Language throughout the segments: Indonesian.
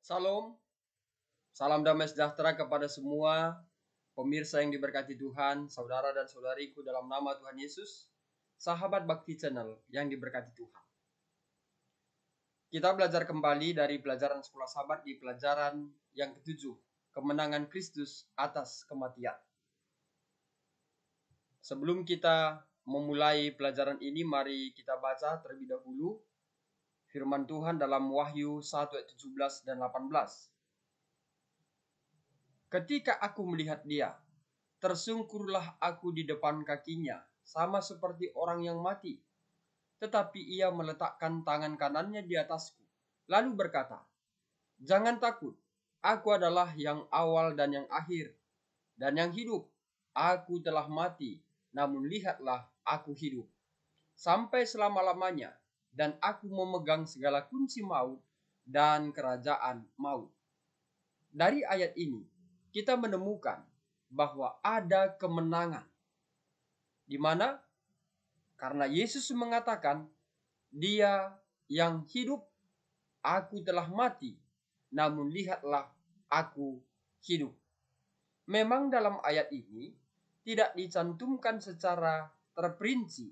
Salam, salam damai sejahtera kepada semua pemirsa yang diberkati Tuhan, saudara dan saudariku dalam nama Tuhan Yesus, sahabat Bakti Channel yang diberkati Tuhan. Kita belajar kembali dari pelajaran sekolah sahabat di pelajaran yang ketujuh, kemenangan Kristus atas kematian. Sebelum kita memulai pelajaran ini, mari kita baca terlebih dahulu firman Tuhan dalam Wahyu 1 ayat 17 dan 18. Ketika aku melihat dia, tersungkurlah aku di depan kakinya, sama seperti orang yang mati. Tetapi ia meletakkan tangan kanannya di atasku, lalu berkata, "Jangan takut, aku adalah yang awal dan yang akhir, dan yang hidup. Aku telah mati, namun lihatlah aku hidup sampai selama-lamanya, dan aku memegang segala kunci maut dan kerajaan maut." Dari ayat ini, kita menemukan bahwa ada kemenangan. Di mana? Karena Yesus mengatakan, "Dia yang hidup, aku telah mati, namun lihatlah aku hidup." Memang dalam ayat ini tidak dicantumkan secara terperinci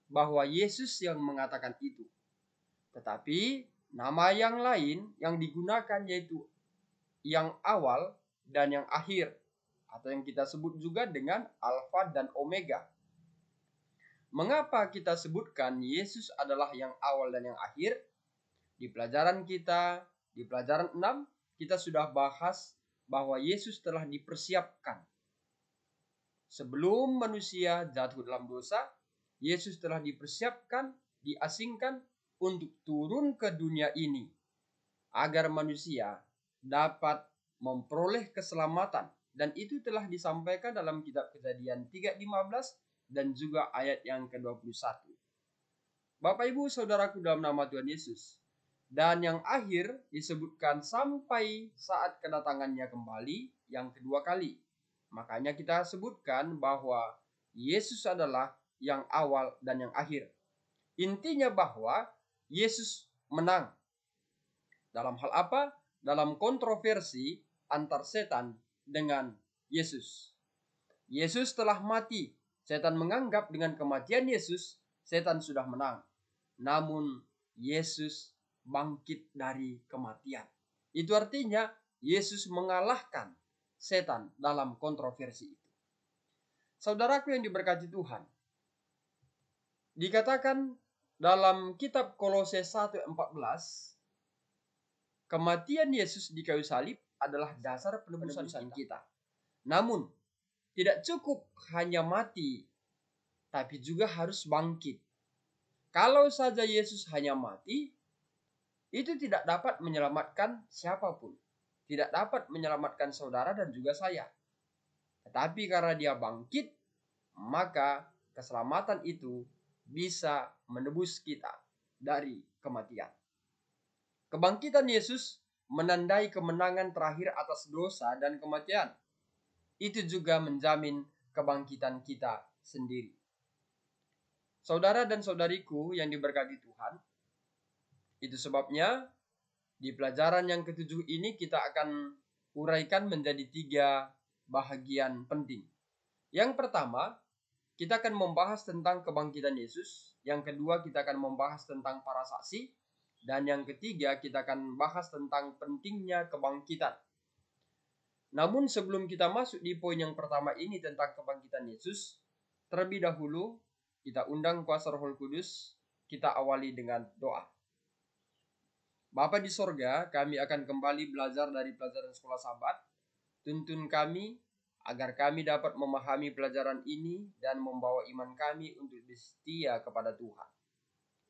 bahwa Yesus yang mengatakan itu. Tetapi nama yang lain yang digunakan yaitu yang awal dan yang akhir, atau yang kita sebut juga dengan Alfa dan Omega. Mengapa kita sebutkan Yesus adalah yang awal dan yang akhir? Di pelajaran kita, di pelajaran 6, kita sudah bahas bahwa Yesus telah dipersiapkan. Sebelum manusia jatuh dalam dosa, Yesus telah dipersiapkan, diasingkan untuk turun ke dunia ini, agar manusia dapat memperoleh keselamatan. Dan itu telah disampaikan dalam kitab Kejadian 3:15 dan juga ayat yang ke-21. Bapak Ibu Saudaraku dalam nama Tuhan Yesus. Dan yang akhir disebutkan sampai saat kedatangannya kembali yang kedua kali. Makanya kita sebutkan bahwa Yesus adalah yang awal dan yang akhir. Intinya bahwa Yesus menang. Dalam hal apa? Dalam kontroversi antar setan dengan Yesus. Yesus telah mati. Setan menganggap dengan kematian Yesus, setan sudah menang. Namun Yesus bangkit dari kematian. Itu artinya Yesus mengalahkan setan dalam kontroversi itu. Saudaraku yang diberkati Tuhan, dikatakan dalam kitab Kolose 1:14, kematian Yesus di kayu salib adalah dasar penebusan kita. Namun, tidak cukup hanya mati, tapi juga harus bangkit. Kalau saja Yesus hanya mati, itu tidak dapat menyelamatkan siapapun. Tidak dapat menyelamatkan saudara dan juga saya. Tetapi karena dia bangkit, maka keselamatan itu bisa menebus kita dari kematian. Kebangkitan Yesus menandai kemenangan terakhir atas dosa dan kematian. Itu juga menjamin kebangkitan kita sendiri. Saudara dan saudariku yang diberkati Tuhan, itu sebabnya di pelajaran yang ketujuh ini kita akan uraikan menjadi 3 bahagian penting. Yang pertama, kita akan membahas tentang kebangkitan Yesus. Yang kedua, kita akan membahas tentang para saksi. Dan yang ketiga, kita akan bahas tentang pentingnya kebangkitan. Namun sebelum kita masuk di poin yang pertama ini tentang kebangkitan Yesus, terlebih dahulu kita undang kuasa Roh Kudus, kita awali dengan doa. Bapa di sorga, kami akan kembali belajar dari pelajaran sekolah sahabat. Tuntun kami agar kami dapat memahami pelajaran ini dan membawa iman kami untuk setia kepada Tuhan,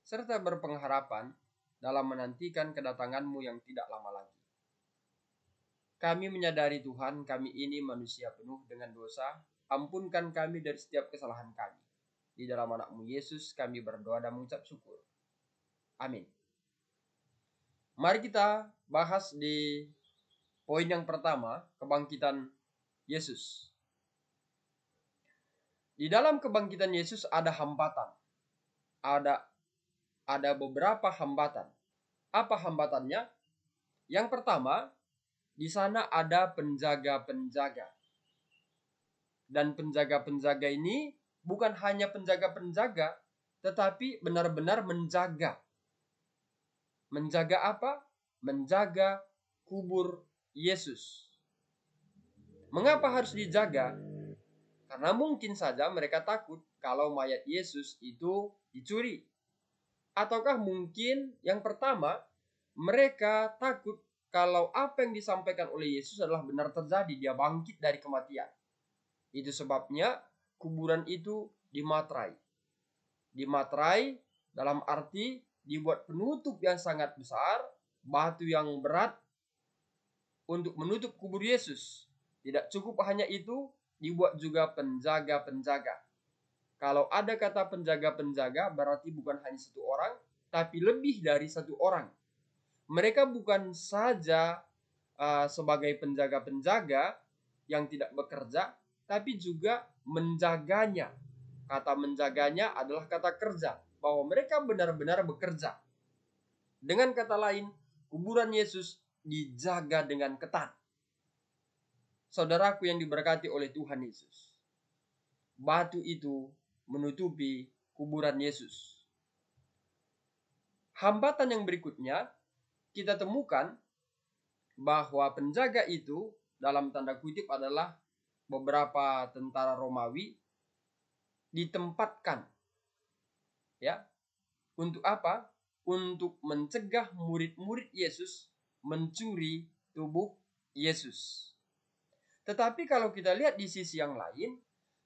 serta berpengharapan dalam menantikan kedatangan-Mu yang tidak lama lagi. Kami menyadari Tuhan, kami ini manusia penuh dengan dosa. Ampunkan kami dari setiap kesalahan kami. Di dalam anak-Mu Yesus kami berdoa dan mengucap syukur. Amin. Mari kita bahas di poin yang pertama, kebangkitan Yesus. Di dalam kebangkitan Yesus ada hambatan. Ada beberapa hambatan. Apa hambatannya? Yang pertama, di sana ada penjaga-penjaga. Dan penjaga-penjaga ini bukan hanya penjaga-penjaga, tetapi benar-benar menjaga. Menjaga apa? Menjaga kubur Yesus. Mengapa harus dijaga? Karena mungkin saja mereka takut kalau mayat Yesus itu dicuri. Ataukah mungkin yang pertama, mereka takut kalau apa yang disampaikan oleh Yesus adalah benar terjadi, dia bangkit dari kematian. Itu sebabnya kuburan itu dimatrai. Dimatrai dalam arti dibuat penutup yang sangat besar, batu yang berat untuk menutup kubur Yesus. Tidak cukup hanya itu, dibuat juga penjaga-penjaga. Kalau ada kata penjaga-penjaga, berarti bukan hanya satu orang, tapi lebih dari satu orang. Mereka bukan saja sebagai penjaga-penjaga yang tidak bekerja, tapi juga menjaganya. Kata menjaganya adalah kata kerja, bahwa mereka benar-benar bekerja. Dengan kata lain, kuburan Yesus dijaga dengan ketat. Saudaraku yang diberkati oleh Tuhan Yesus, batu itu menutupi kuburan Yesus. Hambatan yang berikutnya, kita temukan bahwa penjaga itu dalam tanda kutip adalah beberapa tentara Romawi ditempatkan, ya, untuk apa? Untuk mencegah murid-murid Yesus mencuri tubuh Yesus. Tetapi kalau kita lihat di sisi yang lain,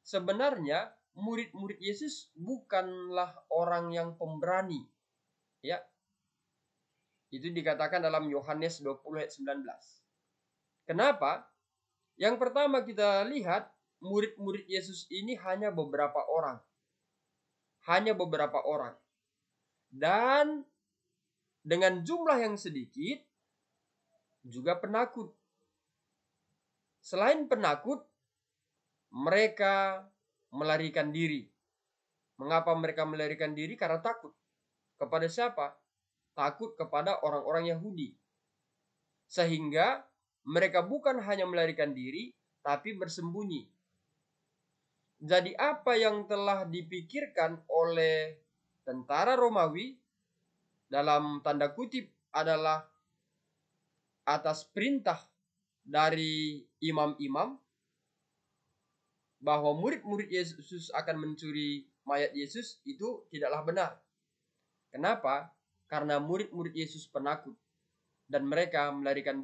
sebenarnya murid-murid Yesus bukanlah orang yang pemberani, ya. Itu dikatakan dalam Yohanes 20 ayat 19. Kenapa? Yang pertama kita lihat murid-murid Yesus ini hanya beberapa orang. Hanya beberapa orang. Dan dengan jumlah yang sedikit juga penakut. Selain penakut, mereka melarikan diri. Mengapa mereka melarikan diri? Karena takut. Kepada siapa? Takut kepada orang-orang Yahudi. Sehingga mereka bukan hanya melarikan diri, tapi bersembunyi. Jadi apa yang telah dipikirkan oleh tentara Romawi dalam tanda kutip adalah atas perintah dari imam-imam bahwa murid-murid Yesus akan mencuri mayat Yesus, itu tidaklah benar. Kenapa? Karena murid-murid Yesus penakut dan mereka melarikan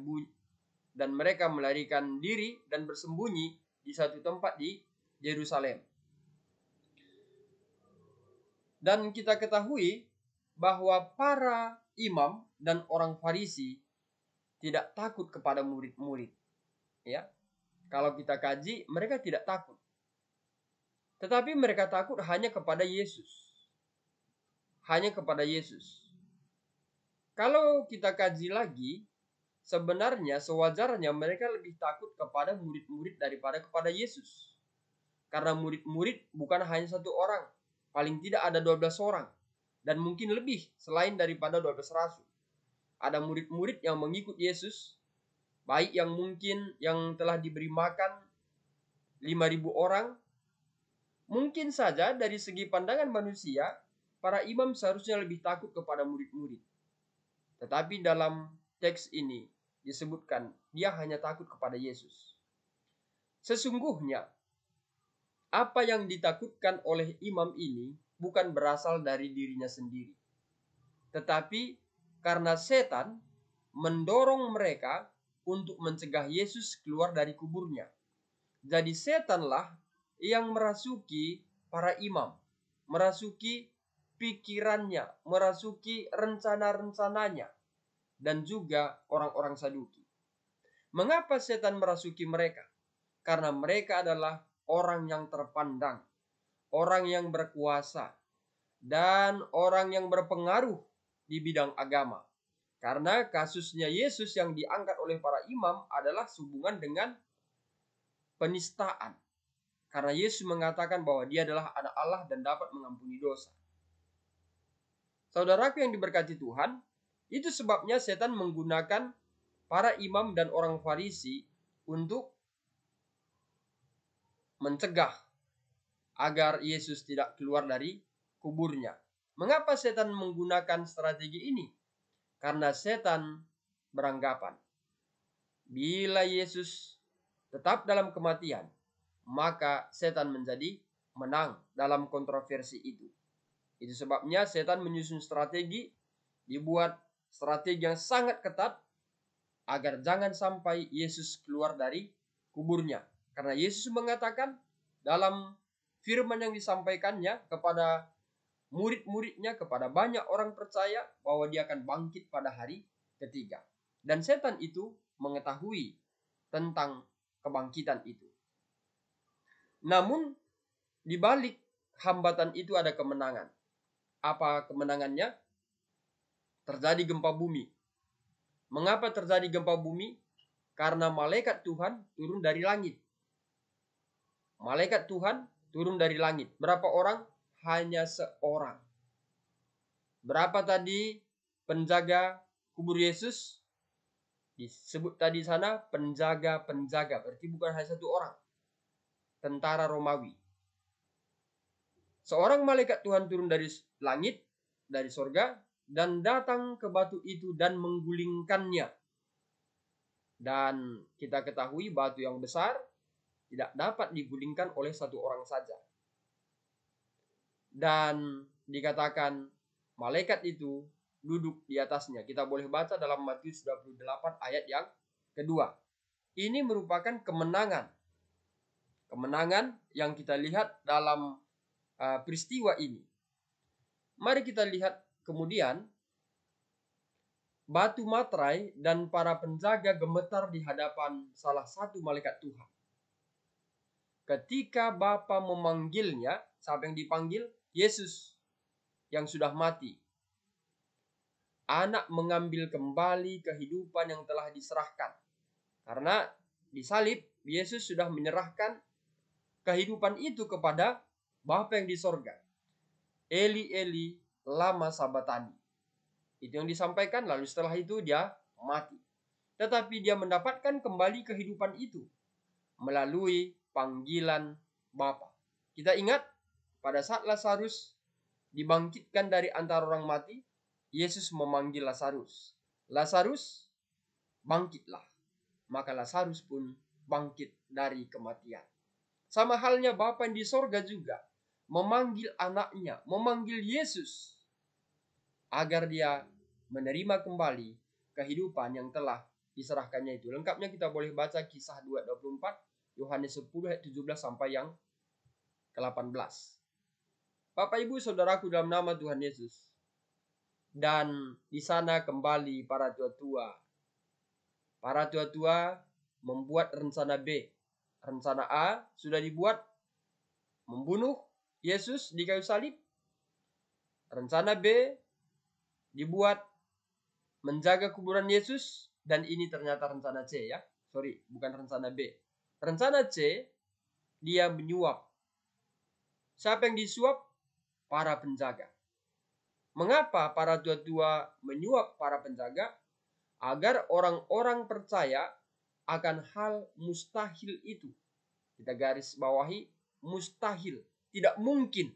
diri dan bersembunyi di satu tempat di Yerusalem. Dan kita ketahui bahwa para imam dan orang Farisi tidak takut kepada murid-murid. Ya. Kalau kita kaji, mereka tidak takut. Tetapi mereka takut hanya kepada Yesus. Hanya kepada Yesus. Kalau kita kaji lagi, sebenarnya sewajarnya mereka lebih takut kepada murid-murid daripada kepada Yesus. Karena murid-murid bukan hanya satu orang. Paling tidak ada 12 orang. Dan mungkin lebih selain daripada 12 rasul. Ada murid-murid yang mengikut Yesus. Baik yang mungkin yang telah diberi makan 5.000 orang. Mungkin saja dari segi pandangan manusia, para imam seharusnya lebih takut kepada murid-murid. Tetapi dalam teks ini disebutkan dia hanya takut kepada Yesus. Sesungguhnya apa yang ditakutkan oleh imam ini bukan berasal dari dirinya sendiri. Tetapi karena setan mendorong mereka untuk mencegah Yesus keluar dari kuburnya. Jadi setanlah yang merasuki para imam, merasuki pikirannya, merasuki rencana-rencananya, dan juga orang-orang Saduki. Mengapa setan merasuki mereka? Karena mereka adalah orang yang terpandang, orang yang berkuasa, dan orang yang berpengaruh di bidang agama. Karena kasusnya Yesus yang diangkat oleh para imam adalah sehubungan dengan penistaan. Karena Yesus mengatakan bahwa dia adalah anak Allah dan dapat mengampuni dosa. Saudaraku yang diberkati Tuhan, itu sebabnya setan menggunakan para imam dan orang Farisi untuk mencegah agar Yesus tidak keluar dari kuburnya. Mengapa setan menggunakan strategi ini? Karena setan beranggapan bila Yesus tetap dalam kematian, maka setan menjadi menang dalam kontroversi itu. Itu sebabnya setan menyusun strategi, dibuat strategi yang sangat ketat agar jangan sampai Yesus keluar dari kuburnya. Karena Yesus mengatakan dalam firman yang disampaikannya kepada murid-muridnya, kepada banyak orang percaya bahwa dia akan bangkit pada hari ketiga. Dan setan itu mengetahui tentang kebangkitan itu. Namun di balik hambatan itu ada kemenangan. Apa kemenangannya? Terjadi gempa bumi. Mengapa terjadi gempa bumi? Karena malaikat Tuhan turun dari langit. Malaikat Tuhan turun dari langit. Berapa orang? Hanya seorang. Berapa tadi penjaga kubur Yesus? Disebut tadi sana penjaga-penjaga. Berarti bukan hanya satu orang. Tentara Romawi. Seorang malaikat Tuhan turun dari langit, dari sorga, dan datang ke batu itu dan menggulingkannya. Dan kita ketahui batu yang besar tidak dapat digulingkan oleh satu orang saja. Dan dikatakan malaikat itu duduk di atasnya. Kita boleh baca dalam Matius 28 ayat yang kedua. Ini merupakan kemenangan. Kemenangan yang kita lihat dalam peristiwa ini. Mari kita lihat kemudian batu materai dan para penjaga gemetar di hadapan salah satu malaikat Tuhan. Ketika Bapa memanggilnya, siapa yang dipanggil? Yesus yang sudah mati. Anak mengambil kembali kehidupan yang telah diserahkan. Karena di salib, Yesus sudah menyerahkan kehidupan itu kepada Bapa yang di sorga. Eli, Eli, lama sabatani. Itu yang disampaikan, lalu setelah itu dia mati. Tetapi dia mendapatkan kembali kehidupan itu melalui panggilan Bapa. Kita ingat pada saat Lazarus dibangkitkan dari antara orang mati, Yesus memanggil Lazarus. Lazarus, bangkitlah. Maka Lazarus pun bangkit dari kematian. Sama halnya Bapa yang di sorga juga memanggil anaknya, memanggil Yesus agar dia menerima kembali kehidupan yang telah diserahkannya itu. Lengkapnya kita boleh baca Kisah 2:24, Yohanes 10 ayat 17 sampai yang ke-18. Bapak Ibu Saudaraku dalam nama Tuhan Yesus. Dan di sana kembali para tua-tua. Para tua-tua membuat rencana B. Rencana A sudah dibuat, membunuh Yesus di kayu salib. Rencana B dibuat menjaga kuburan Yesus, dan ini ternyata rencana C ya. Sorry, bukan rencana B. Rencana C, dia menyuap. Siapa yang disuap? Para penjaga. Mengapa para tua-tua menyuap para penjaga? Agar orang-orang percaya akan hal mustahil itu. Kita garis bawahi, mustahil. Tidak mungkin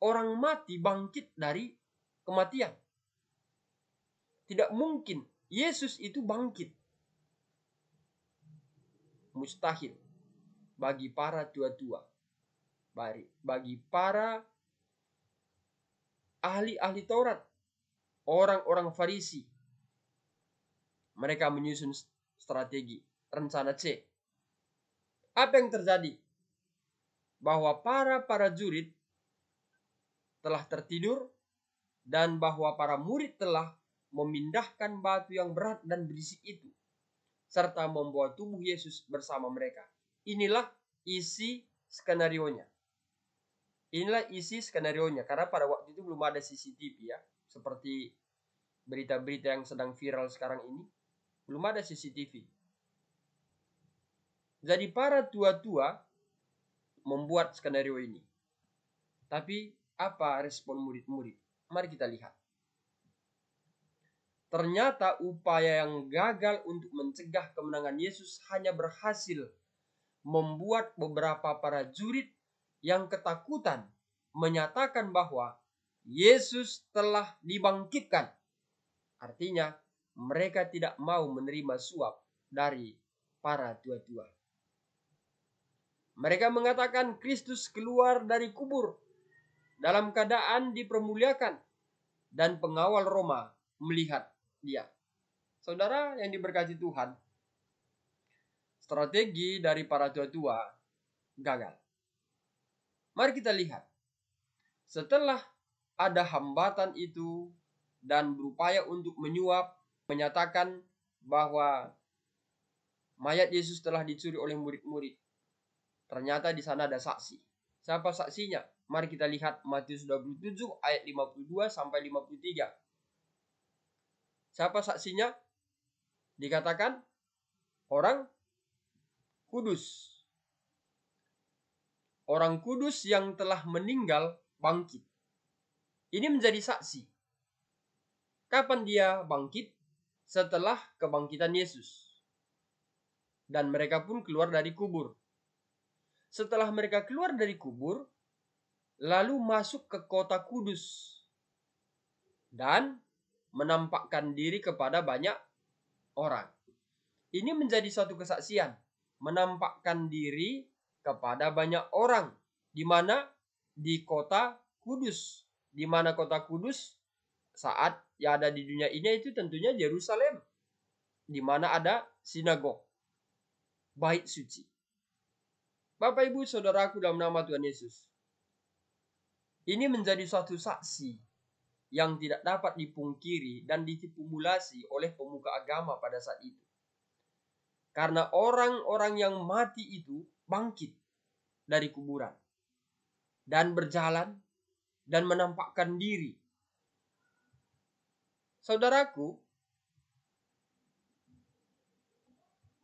orang mati bangkit dari kematian. Tidak mungkin Yesus itu bangkit. Mustahil bagi para tua-tua. Bagi para ahli-ahli Taurat, orang-orang Farisi. Mereka menyusun strategi, rencana C. Apa yang terjadi? Bahwa para prajurit telah tertidur dan bahwa para murid telah memindahkan batu yang berat dan berisik itu serta membawa tubuh Yesus bersama mereka. Inilah isi skenarionya. Karena pada waktu itu belum ada CCTV ya, seperti berita-berita yang sedang viral sekarang ini. Belum ada CCTV. Jadi para tua-tua membuat skenario ini. Tapi apa respon murid-murid? Mari kita lihat. Ternyata upaya yang gagal untuk mencegah kemenangan Yesus hanya berhasil membuat beberapa prajurit yang ketakutan menyatakan bahwa Yesus telah dibangkitkan. Artinya, mereka tidak mau menerima suap dari para tua-tua. Mereka mengatakan Kristus keluar dari kubur dalam keadaan dipermuliakan dan pengawal Roma melihat dia. Saudara yang diberkati Tuhan, strategi dari para tua-tua gagal. Mari kita lihat. Setelah ada hambatan itu dan berupaya untuk menyuap, menyatakan bahwa mayat Yesus telah dicuri oleh murid-murid. Ternyata di sana ada saksi. Siapa saksinya? Mari kita lihat Matius 27 ayat 52 sampai 53. Siapa saksinya? Dikatakan orang kudus. Orang kudus yang telah meninggal bangkit. Ini menjadi saksi. Kapan dia bangkit? Setelah kebangkitan Yesus. Dan mereka pun keluar dari kubur. Setelah mereka keluar dari kubur, lalu masuk ke kota kudus dan menampakkan diri kepada banyak orang. Ini menjadi suatu kesaksian, menampakkan diri kepada banyak orang, di mana di kota kudus. Di mana kota kudus saat yang ada di dunia ini itu tentunya Yerusalem, di mana ada sinagog, bait suci. Bapak Ibu Saudaraku dalam nama Tuhan Yesus, ini menjadi suatu saksi yang tidak dapat dipungkiri dan distimulasi oleh pemuka agama pada saat itu. Karena orang-orang yang mati itu bangkit dari kuburan dan berjalan dan menampakkan diri. Saudaraku,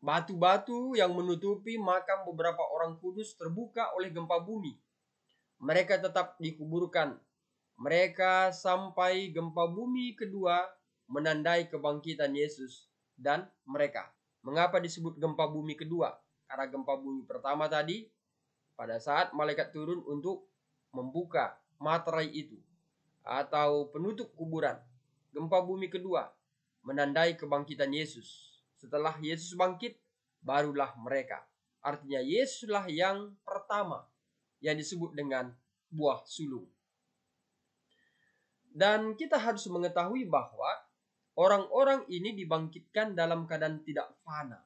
batu-batu yang menutupi makam beberapa orang kudus terbuka oleh gempa bumi. Mereka tetap dikuburkan. Mereka sampai gempa bumi kedua menandai kebangkitan Yesus dan mereka. Mengapa disebut gempa bumi kedua? Karena gempa bumi pertama tadi pada saat malaikat turun untuk membuka materai itu atau penutup kuburan. Gempa bumi kedua menandai kebangkitan Yesus. Setelah Yesus bangkit, barulah mereka. Artinya Yesuslah yang pertama yang disebut dengan buah sulung. Dan kita harus mengetahui bahwa orang-orang ini dibangkitkan dalam keadaan tidak fana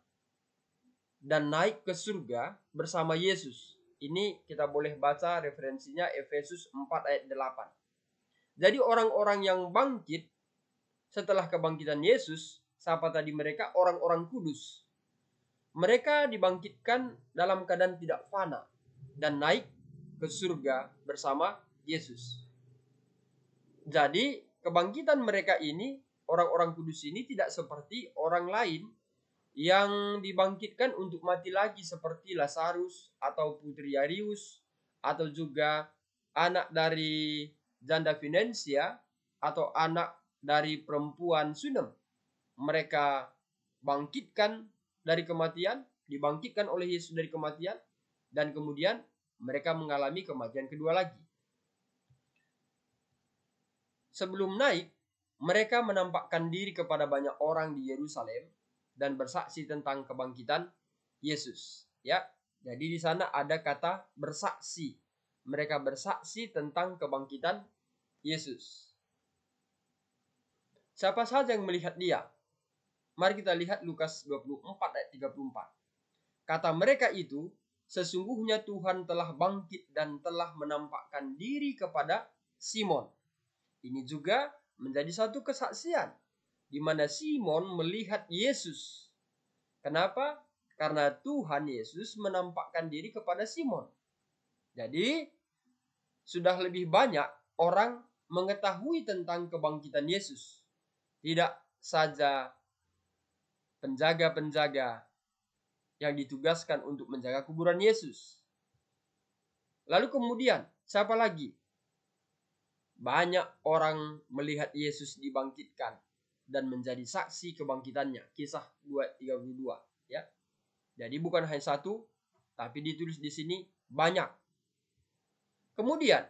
dan naik ke surga bersama Yesus. Ini kita boleh baca referensinya Efesus 4 ayat 8. Jadi orang-orang yang bangkit setelah kebangkitan Yesus, siapa tadi mereka? Orang-orang kudus. Mereka dibangkitkan dalam keadaan tidak fana dan naik ke surga bersama Yesus. Jadi kebangkitan mereka ini, orang-orang kudus ini tidak seperti orang lain yang dibangkitkan untuk mati lagi seperti Lazarus atau putri Yairus atau juga anak dari janda Finencia atau anak dari perempuan Sunem. Mereka bangkitkan dari kematian, dibangkitkan oleh Yesus dari kematian, dan kemudian mereka mengalami kematian kedua lagi. Sebelum naik, mereka menampakkan diri kepada banyak orang di Yerusalem dan bersaksi tentang kebangkitan Yesus. Ya, jadi di sana ada kata bersaksi. Mereka bersaksi tentang kebangkitan Yesus. Siapa saja yang melihat dia? Mari kita lihat Lukas 24 ayat 34. Kata mereka itu, sesungguhnya Tuhan telah bangkit dan telah menampakkan diri kepada Simon. Ini juga menjadi satu kesaksian di mana Simon melihat Yesus. Kenapa? Karena Tuhan Yesus menampakkan diri kepada Simon. Jadi, sudah lebih banyak orang mengetahui tentang kebangkitan Yesus. Tidak saja penjaga-penjaga yang ditugaskan untuk menjaga kuburan Yesus. Lalu kemudian, siapa lagi? Banyak orang melihat Yesus dibangkitkan dan menjadi saksi kebangkitannya. Kisah 2:32 ya. Jadi bukan hanya satu, tapi ditulis di sini banyak. Kemudian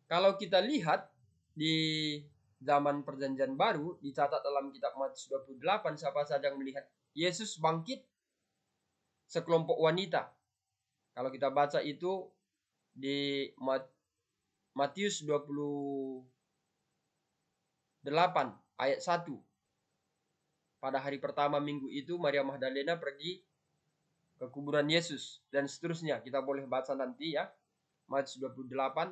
kalau kita lihat di zaman Perjanjian Baru dicatat dalam kitab Matius 28, siapa saja yang melihat Yesus bangkit? Sekelompok wanita. Kalau kita baca itu di Matius 28 ayat 1. Pada hari pertama minggu itu Maria Magdalena pergi ke kuburan Yesus dan seterusnya. Kita boleh baca nanti ya. Matius 28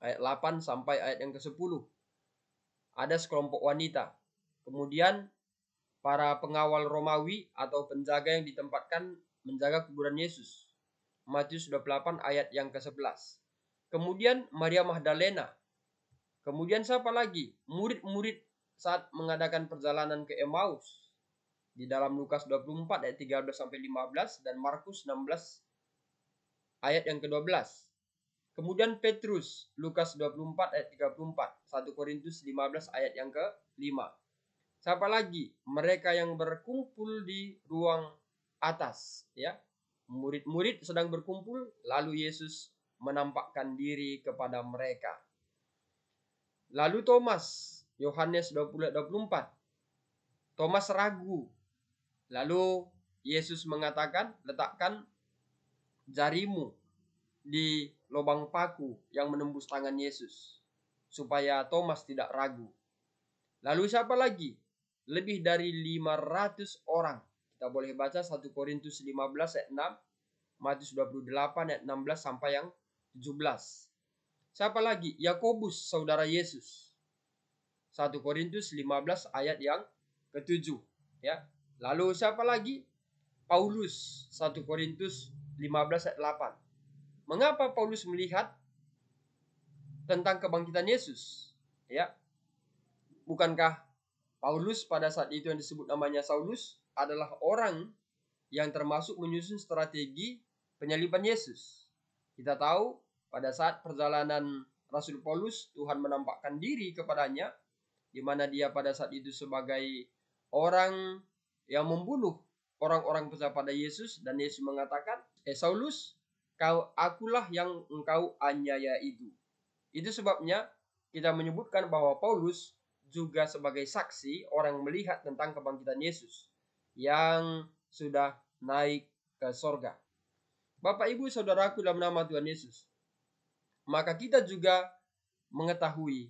ayat 8 sampai ayat yang ke-10. Ada sekelompok wanita. Kemudian para pengawal Romawi atau penjaga yang ditempatkan menjaga kuburan Yesus. Matius 28 ayat yang ke-11. Kemudian Maria Magdalena. Kemudian siapa lagi? Murid-murid saat mengadakan perjalanan ke Emmaus. Di dalam Lukas 24 ayat 13 sampai 15 dan Markus 16 ayat yang ke-12. Kemudian Petrus, Lukas 24 ayat 34, 1 Korintus 15 ayat yang ke-5. Siapa lagi? Mereka yang berkumpul di ruang atas, ya. Murid-murid sedang berkumpul, lalu Yesus menampakkan diri kepada mereka. Lalu Thomas, Yohanes 20:24. Thomas ragu. Lalu Yesus mengatakan, letakkan jarimu di lubang paku yang menembus tangan Yesus, supaya Thomas tidak ragu. Lalu siapa lagi? Lebih dari 500 orang. Kita boleh baca 1 Korintus 15 ayat 6, Matius 28 ayat 16 sampai yang 17. Siapa lagi? Yakobus, saudara Yesus. 1 Korintus 15 ayat yang ke-7, ya. Lalu siapa lagi? Paulus, 1 Korintus 15 ayat 8. Mengapa Paulus melihat tentang kebangkitan Yesus? Ya. Bukankah Paulus pada saat itu yang disebut namanya Saulus adalah orang yang termasuk menyusun strategi penyaliban Yesus? Kita tahu pada saat perjalanan Rasul Paulus, Tuhan menampakkan diri kepadanya, di mana dia pada saat itu sebagai orang yang membunuh orang-orang percaya pada Yesus, dan Yesus mengatakan, Saulus, akulah yang engkau aniaya itu. Itu sebabnya kita menyebutkan bahwa Paulus juga sebagai saksi orang melihat tentang kebangkitan Yesus yang sudah naik ke sorga. Bapak Ibu Saudaraku dalam nama Tuhan Yesus, maka kita juga mengetahui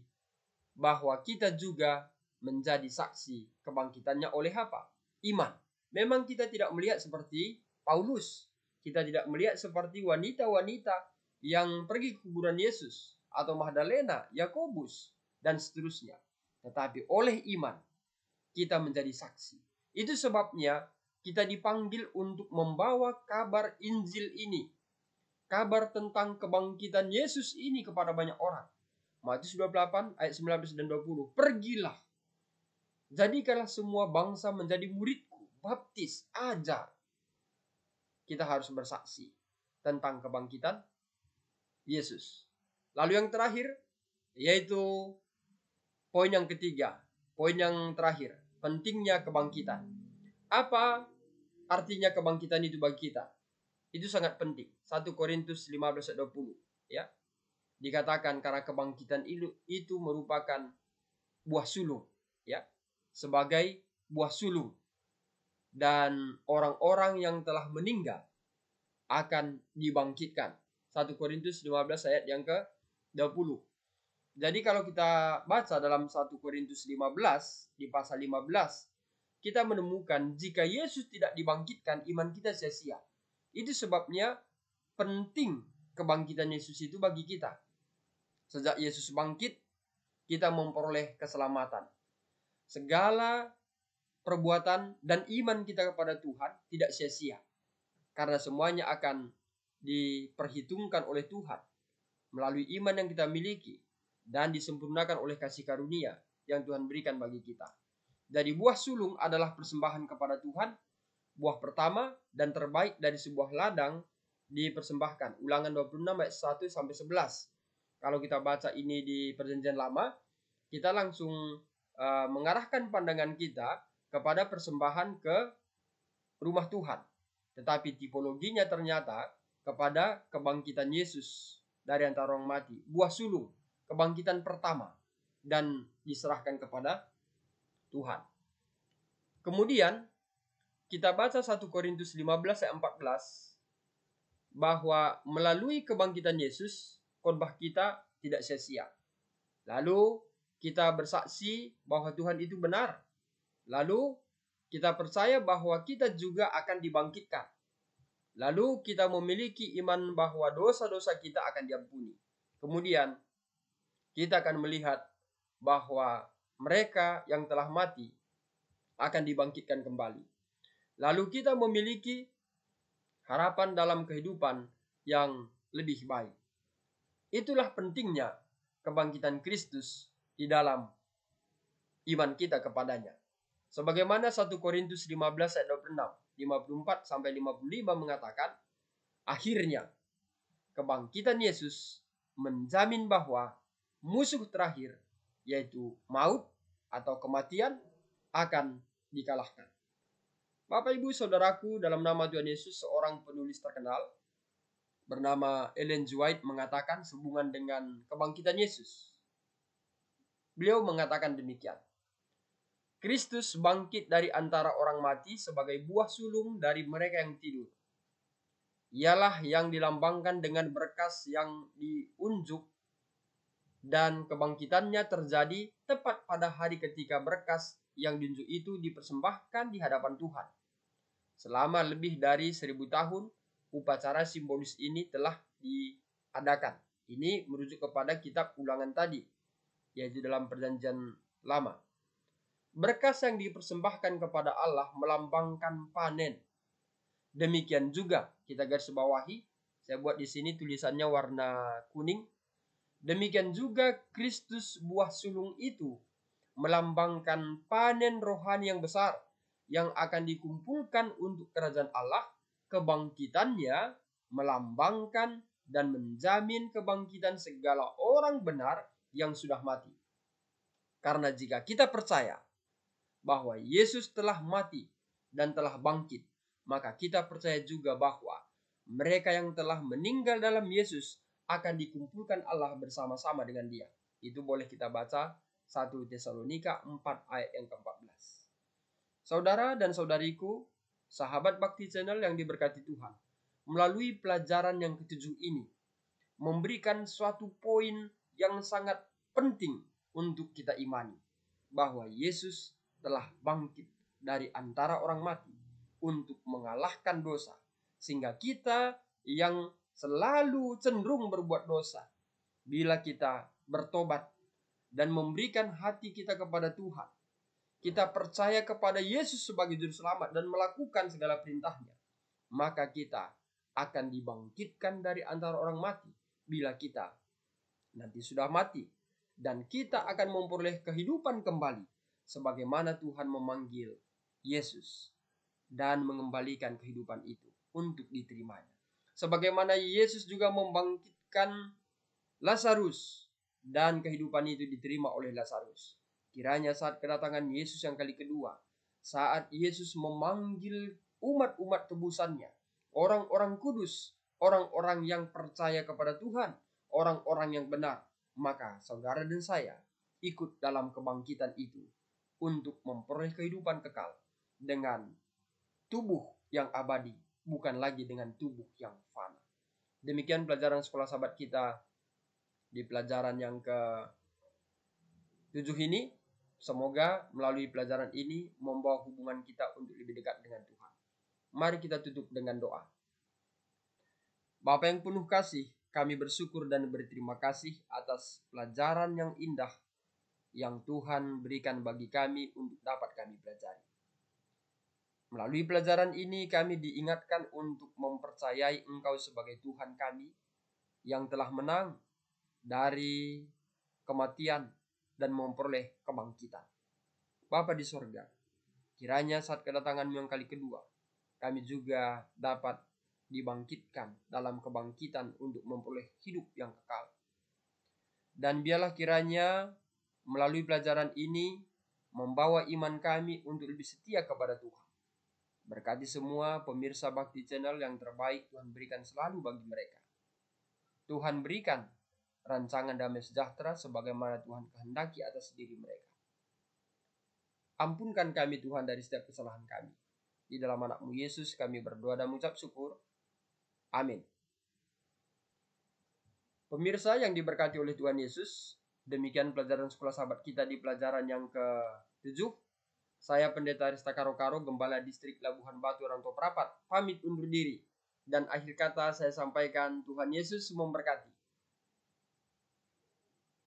bahwa kita juga menjadi saksi kebangkitannya oleh apa? Iman. Memang kita tidak melihat seperti Paulus. Kita tidak melihat seperti wanita-wanita yang pergi ke kuburan Yesus, atau Magdalena, Yakobus, dan seterusnya. Tetapi oleh iman, kita menjadi saksi. Itu sebabnya kita dipanggil untuk membawa kabar Injil ini. Kabar tentang kebangkitan Yesus ini kepada banyak orang. Matius 28 ayat 19 dan 20. Pergilah. Jadikanlah semua bangsa menjadi muridku. Baptis, ajar. Kita harus bersaksi tentang kebangkitan Yesus. Lalu yang terakhir, yaitu poin yang ketiga. Poin yang terakhir, pentingnya kebangkitan. Apa artinya kebangkitan itu bagi kita? Itu sangat penting. 1 Korintus 15 ayat 20. Ya. Dikatakan karena kebangkitan itu merupakan buah sulung. Ya. Sebagai buah sulung. Dan orang-orang yang telah meninggal akan dibangkitkan. 1 Korintus 15 ayat yang ke-20. Jadi kalau kita baca dalam 1 Korintus 15, di pasal 15, kita menemukan jika Yesus tidak dibangkitkan, iman kita sia-sia. Itu sebabnya penting kebangkitan Yesus itu bagi kita. Sejak Yesus bangkit, kita memperoleh keselamatan. Segala perbuatan dan iman kita kepada Tuhan tidak sia-sia. Karena semuanya akan diperhitungkan oleh Tuhan melalui iman yang kita miliki dan disempurnakan oleh kasih karunia yang Tuhan berikan bagi kita. Jadi buah sulung adalah persembahan kepada Tuhan. Buah pertama dan terbaik dari sebuah ladang dipersembahkan. Ulangan 26 ayat 1 sampai 11. Kalau kita baca ini di Perjanjian Lama, kita langsung mengarahkan pandangan kita kepada persembahan ke rumah Tuhan. Tetapi tipologinya ternyata kepada kebangkitan Yesus dari antara orang mati. Buah sulung, kebangkitan pertama. Dan diserahkan kepada Tuhan. Kemudian kita baca 1 Korintus 15 ayat 14. Bahwa melalui kebangkitan Yesus, khotbah kita tidak sia-sia. Lalu kita bersaksi bahwa Tuhan itu benar. Lalu kita percaya bahwa kita juga akan dibangkitkan. Lalu kita memiliki iman bahwa dosa-dosa kita akan diampuni. Kemudian kita akan melihat bahwa mereka yang telah mati akan dibangkitkan kembali. Lalu kita memiliki harapan dalam kehidupan yang lebih baik. Itulah pentingnya kebangkitan Kristus di dalam iman kita kepadanya. Sebagaimana 1 Korintus 15 ayat 26, 54 sampai 55 mengatakan, akhirnya kebangkitan Yesus menjamin bahwa musuh terakhir, yaitu maut atau kematian, akan dikalahkan. Bapak, Ibu, Saudaraku, dalam nama Tuhan Yesus, seorang penulis terkenal bernama Ellen G. White mengatakan sehubungan dengan kebangkitan Yesus. Beliau mengatakan demikian. Kristus bangkit dari antara orang mati sebagai buah sulung dari mereka yang tidur. Ialah yang dilambangkan dengan berkas yang diunjuk, dan kebangkitannya terjadi tepat pada hari ketika berkas yang diunjuk itu dipersembahkan di hadapan Tuhan. Selama lebih dari 1000 tahun, upacara simbolis ini telah diadakan. Ini merujuk kepada kitab Ulangan tadi, yaitu dalam Perjanjian Lama. Berkas yang dipersembahkan kepada Allah melambangkan panen. Demikian juga kita garis bawahi, saya buat di sini tulisannya warna kuning. Demikian juga Kristus buah sulung itu melambangkan panen rohani yang besar yang akan dikumpulkan untuk kerajaan Allah. Kebangkitannya melambangkan dan menjamin kebangkitan segala orang benar yang sudah mati. Karena jika kita percaya bahwa Yesus telah mati dan telah bangkit, maka kita percaya juga bahwa mereka yang telah meninggal dalam Yesus akan dikumpulkan Allah bersama-sama dengan Dia. Itu boleh kita baca 1 Tesalonika 4 ayat yang ke-14. Saudara dan saudariku, sahabat Bakti Channel yang diberkati Tuhan, melalui pelajaran yang ke-7 ini memberikan suatu poin yang sangat penting untuk kita imani, bahwa Yesus telah bangkit dari antara orang mati untuk mengalahkan dosa, sehingga kita yang selalu cenderung berbuat dosa, bila kita bertobat dan memberikan hati kita kepada Tuhan, kita percaya kepada Yesus sebagai juru selamat dan melakukan segala perintahnya, maka kita akan dibangkitkan dari antara orang mati bila kita nanti sudah mati, dan kita akan memperoleh kehidupan kembali sebagaimana Tuhan memanggil Yesus dan mengembalikan kehidupan itu untuk diterimanya. Sebagaimana Yesus juga membangkitkan Lazarus dan kehidupan itu diterima oleh Lazarus. Kiranya saat kedatangan Yesus yang kali kedua, saat Yesus memanggil umat-umat tebusannya, orang-orang kudus, orang-orang yang percaya kepada Tuhan, orang-orang yang benar, maka saudara dan saya ikut dalam kebangkitan itu untuk memperoleh kehidupan kekal dengan tubuh yang abadi, bukan lagi dengan tubuh yang fana. Demikian pelajaran sekolah sahabat kita di pelajaran yang ke-7 ini. Semoga melalui pelajaran ini membawa hubungan kita untuk lebih dekat dengan Tuhan. Mari kita tutup dengan doa. Bapa yang penuh kasih, kami bersyukur dan berterima kasih atas pelajaran yang indah yang Tuhan berikan bagi kami untuk dapat kami pelajari. Melalui pelajaran ini kami diingatkan untuk mempercayai Engkau sebagai Tuhan kami yang telah menang dari kematian dan memperoleh kebangkitan. Bapa di sorga, kiranya saat kedatangan-Mu yang kali kedua, kami juga dapat dibangkitkan dalam kebangkitan untuk memperoleh hidup yang kekal. Dan biarlah kiranya Melalui pelajaran ini, membawa iman kami untuk lebih setia kepada Tuhan. Berkati semua pemirsa Bakti Channel yang terbaik Tuhan berikan selalu bagi mereka. Tuhan berikan rancangan damai sejahtera sebagaimana Tuhan kehendaki atas diri mereka. Ampunkan kami Tuhan dari setiap kesalahan kami. Di dalam anak-Mu Yesus kami berdoa dan mengucap syukur. Amin. Pemirsa yang diberkati oleh Tuhan Yesus, demikian pelajaran sekolah sahabat kita di pelajaran yang ke-7. Saya Pendeta Arista Karo-Karo, Gembala Distrik Labuhan Batu Rantau Prapat, pamit undur diri. Dan akhir kata saya sampaikan Tuhan Yesus memberkati.